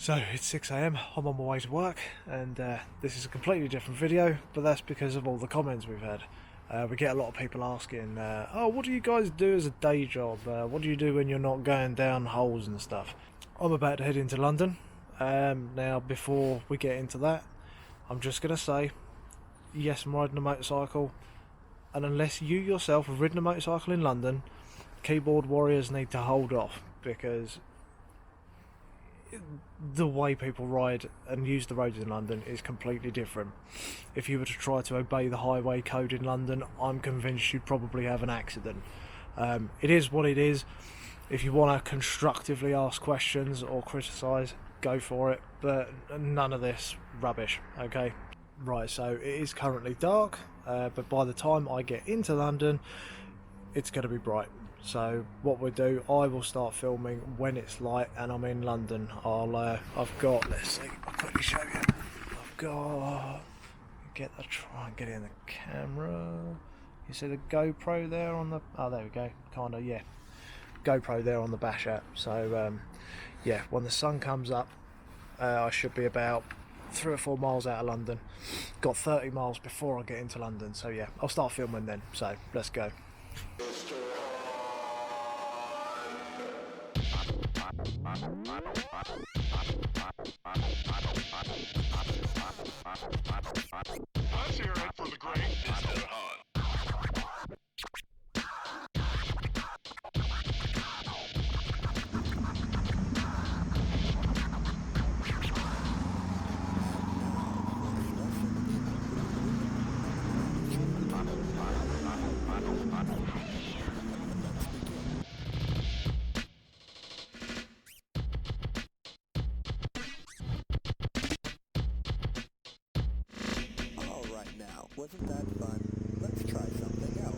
So it's 6 a.m, I'm on my way to work, and this is a completely different video, but that's because of all the comments we've had. We get a lot of people asking, oh, what do you guys do as a day job? What do you do when you're not going down holes and stuff? I'm about to head into London. Now, before we get into that, I'm just going to say, yes, I'm riding a motorcycle, and unless you yourself have ridden a motorcycle in London, keyboard warriors need to hold off, because the way people ride and use the roads in London is completely different. If you were to try to obey the highway code in London, I'm convinced you'd probably have an accident. It is what it is. If you want to constructively ask questions or criticise, go for it, but none of this rubbish, okay? Right, so it is currently dark, but by the time I get into London, it's going to be bright. So what we'll do, I will start filming when it's light and I'm in London. I've got, let's see, I'll quickly show you. I've got, try and get it in the camera. You see the GoPro there on the, oh there we go, kinda, yeah. GoPro there on the Bash app. So yeah, when the sun comes up, I should be about 3 or 4 miles out of London. Got 30 miles before I get into London, so yeah, I'll start filming then, so let's go. Let's hear it for the great Mr. Hunt. Alright now, wasn't that fun? Let's try something else.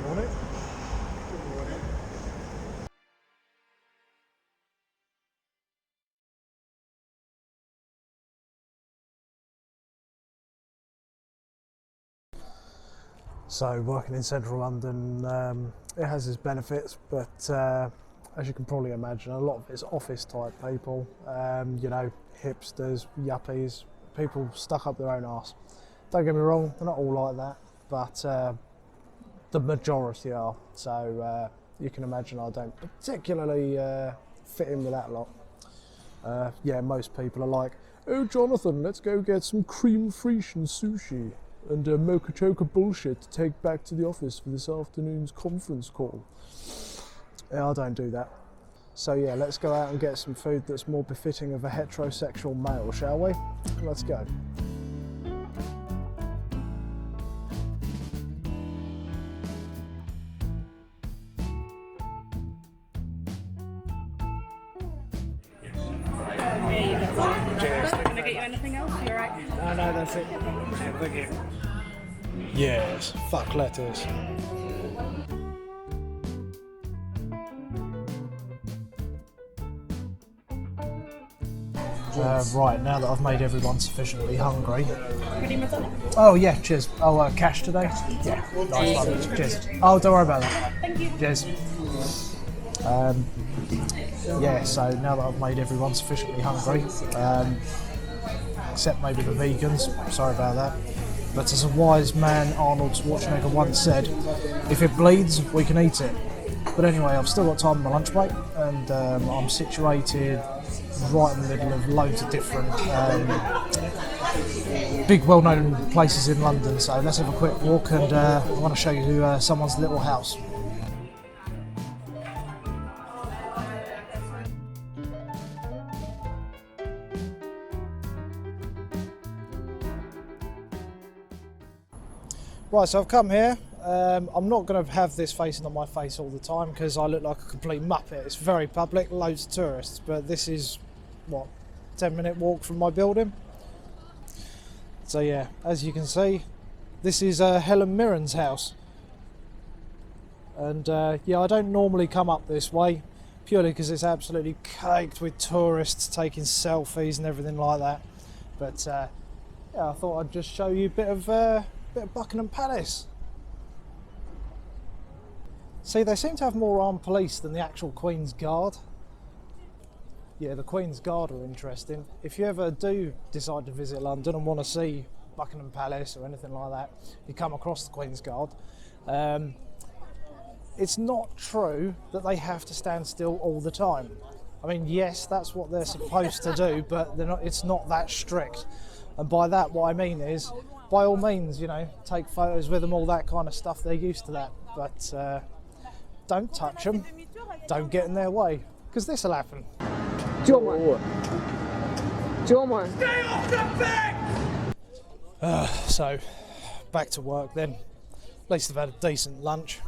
Morning. So working in central London, it has its benefits, but as you can probably imagine, a lot of it's office type people, you know, hipsters, yuppies, people stuck up their own arse. Don't get me wrong, they're not all like that, but the majority are. So you can imagine I don't particularly fit in with that lot. Yeah, most people are like, oh Jonathan, let's go get some cream fraiche and sushi and mocha choca bullshit to take back to the office for this afternoon's conference call. Yeah, I don't do that. So yeah, let's go out and get some food that's more befitting of a heterosexual male, shall we? Let's go. Cheers. Can I get you anything else? You're right. No, that's it. Yeah, thank you. Yes, fuck letters. Right, now that I've made everyone sufficiently hungry. Ready, Matilda? Oh yeah, cheers. Oh, cash today? Yeah, nice one. Cheers. Oh, don't worry about that. Thank you. Cheers. Yeah, so now that I've made everyone sufficiently hungry, except maybe the vegans, sorry about that. But as a wise man, Arnold Schwarzenegger once said, if it bleeds, we can eat it. But anyway, I've still got time on my lunch break, and I'm situated right in the middle of loads of different big well-known places in London. So let's have a quick walk, and I want to show you someone's little house. Right, so I've come here. I'm not going to have this facing on my face all the time because I look like a complete muppet. It's very public, loads of tourists, but this is, what, 10-minute walk from my building? So yeah, as you can see, this is Helen Mirren's house. And yeah, I don't normally come up this way, purely because it's absolutely caked with tourists taking selfies and everything like that. But yeah, I thought I'd just show you a bit of Buckingham Palace. See, they seem to have more armed police than the actual Queen's Guard. Yeah, the Queen's Guard are interesting. If you ever do decide to visit London and want to see Buckingham Palace or anything like that, you come across the Queen's Guard. It's not true that they have to stand still all the time. I mean, yes, that's what they're supposed to do, but it's not that strict. And by that, what I mean is, by all means, you know, take photos with them, all that kind of stuff. They're used to that. But don't touch them. Don't get in their way, because this will happen. Stay off the bed! So, back to work then. At least I've had a decent lunch.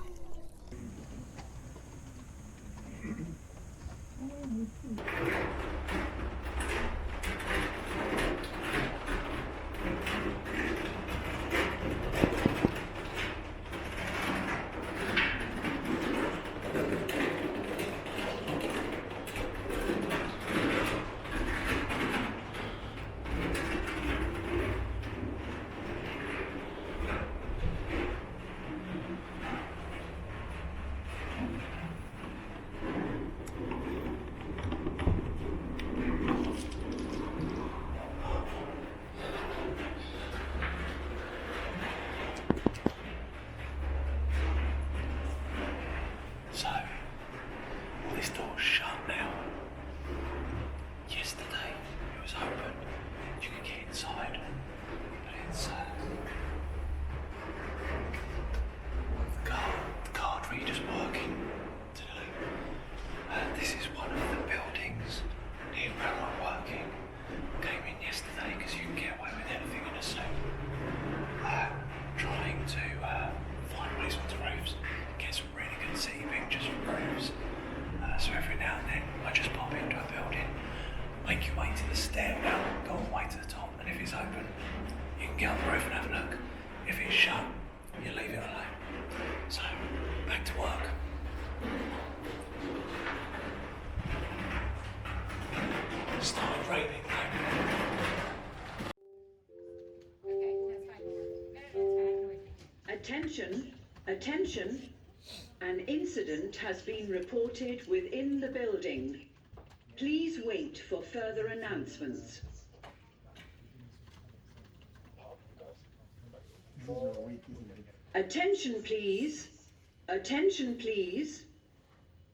So, this door's shut now. Yesterday it was open. You could get inside, but it's the card reader's working today. This is one of the buildings near where I'm working. Came in yesterday because you can get away with anything in a suit. Trying to find ways onto roofs, get some really good city pictures from roofs. So every now and then I just pop into a building, make your way to the stairwell, go all the way to the top, and if it's open, you can get on the roof and have a look. If it's shut, you leave it alone. So, back to work. It started raining though. Attention, attention. An incident has been reported within the building. Please wait for further announcements. Attention please. Attention please.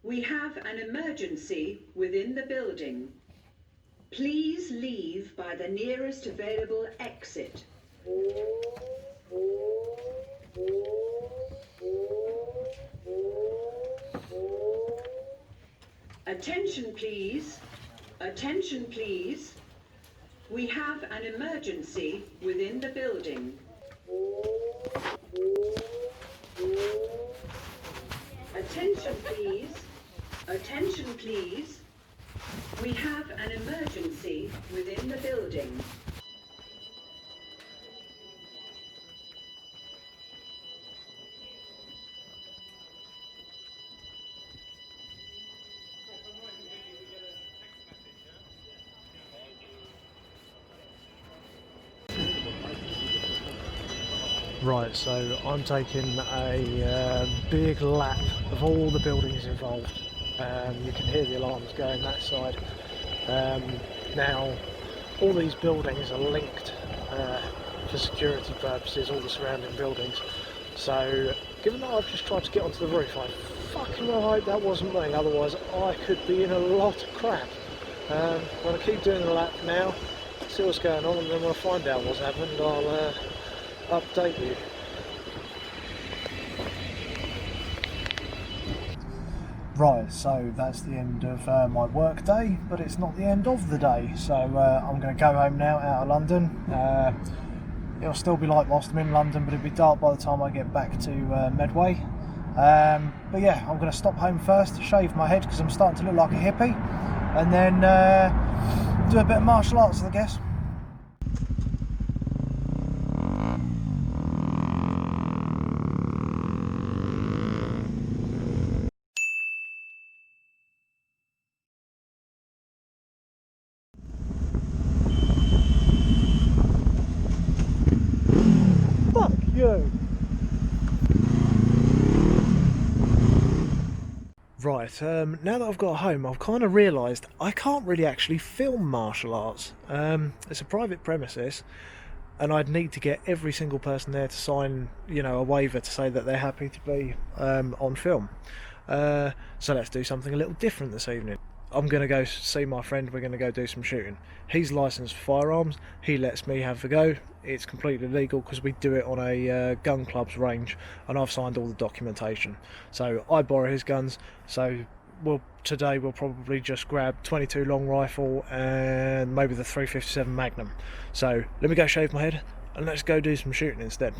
We have an emergency within the building. Please leave by the nearest available exit. Attention please. Attention please. We have an emergency within the building. Attention please. Attention please. We have an emergency within the building. Right, so I'm taking a big lap of all the buildings involved. You can hear the alarms going that side. Now, all these buildings are linked for security purposes, all the surrounding buildings. So, given that I've just tried to get onto the roof, I fucking well hope that wasn't me, otherwise I could be in a lot of crap. I'm going to keep doing the lap now, see what's going on, and then when I find out what's happened, I'll update you. Right, so that's the end of my work day, but it's not the end of the day. So I'm going to go home now out of London. It'll still be light whilst I'm in London, but it'll be dark by the time I get back to Medway. But yeah, I'm going to stop home first, shave my head because I'm starting to look like a hippie, and then do a bit of martial arts, I guess. Fuck you! Right, now that I've got home, I've kind of realised I can't really actually film martial arts. It's a private premises, and I'd need to get every single person there to sign, you know, a waiver to say that they're happy to be on film. So let's do something a little different this evening. I'm going to go see my friend, we're going to go do some shooting. He's licensed for firearms, he lets me have a go. It's completely legal because we do it on a gun club's range, and I've signed all the documentation. So I borrow his guns, so today we'll probably just grab 22 long rifle and maybe the 357 Magnum. So let me go shave my head and let's go do some shooting instead.